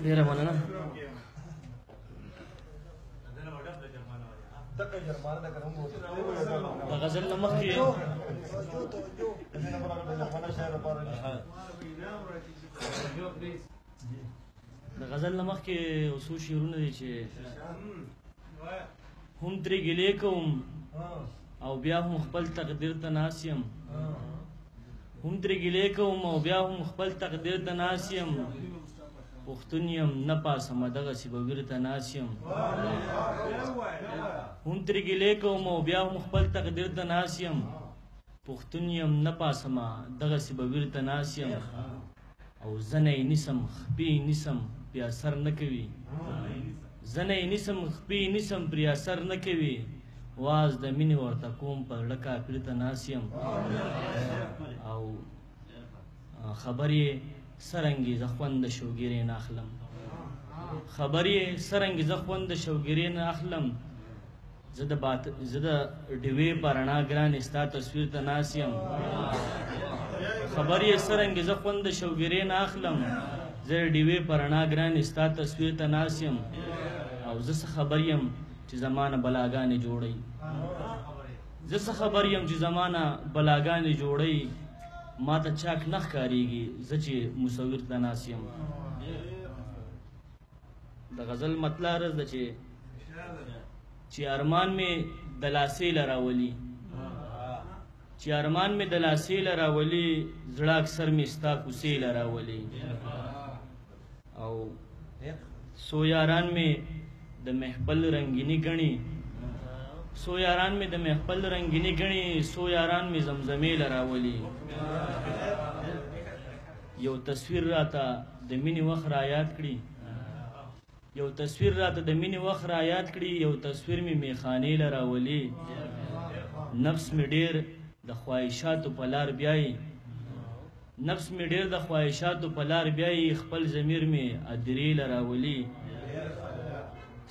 ډیره مننه. د غزل نه مخکې څو شعرونه دي چې هم ترې ګیلې کوم او بیا هم خپل تقدیر ته ناست یم، هم ترې ګیلې کوم او بیا هم خپل تقدیر ته ناست یم، پښتون یم نه پاسمه دغسې به ویر ته ناست یم، هم ترې ګیلې کوم او بیا هم خپل تقدیر ته ناست یم، پښتون یم نه پاسمه دغسې به ویر ته ناست یم، او زنه یې نیسم خپې یې نیسم پرې اثر نه کوي، زنه یې نیسم خپې یې نیسم پرې اثر نه کوي، واز د مینې ورته کوم په زړه کافر ته ناست یم، او خبر یې سرنګې زه خوند د شوګیرې نه اخلم، خبر یې سرنګې زه خوند د شوګیرې نه اخلم، زه د ډیوې په رڼا ګرانې ستا تصویر ته ناست یم، خبر یې سرنګې زه خوند د شوګیرې نه اخلم، زه د ډیوې په رڼا ګرانې ستا تصویر ته ناست یم، او زه څه خبر یم چې زمانه بلاګانې جوړوي، زه څه خبر یم چې زمانه بلاګانې جوړوي، ما ته چاک نه ښکارېږي زه چې مصور ته ناست یم. د غزل مطلع عرض ده چې ارمان مې د لاسې له راولي، چې ارمان مې د لاسې له راولي، زړه اکثر مې ستا کوڅې له راولي، او څو یاران مې د محفل رنګیني ګڼي، څو یاران مې د محفل رنګیني ګڼي، څو یاران مې زمزمې له راولي، یو تصویر راته د مینې وخت را یاد کړي، یو تصویر راته د مینې وخت را یاد کړي، یو تصویر مې میخانې له راولي، نفس مې ډېر د خواهشاتو په لار بیایي، نفس مې ډېر د خواهشاتو په لار بیایي، خپل ضمیر مې ادرې له راولي،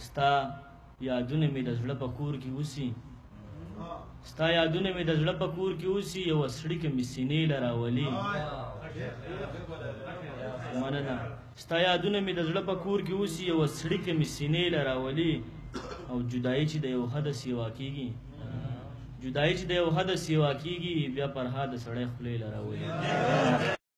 ستا یادونه مې د زړه په کور کې اوسي، ستا یادونه مې د زړه په کور کې اوسي، یوه څړیکه مې سینې له راولي، مننه. ستا یادونه مې د زړه په کور کې اوسي، یوه څړیکه مې سینې له راولي، او جدایي چې د یو حده سیوا کېږي، جدایي چې د یو حده سیوا کېږي، بیا پرها د سړی خولې له راولي.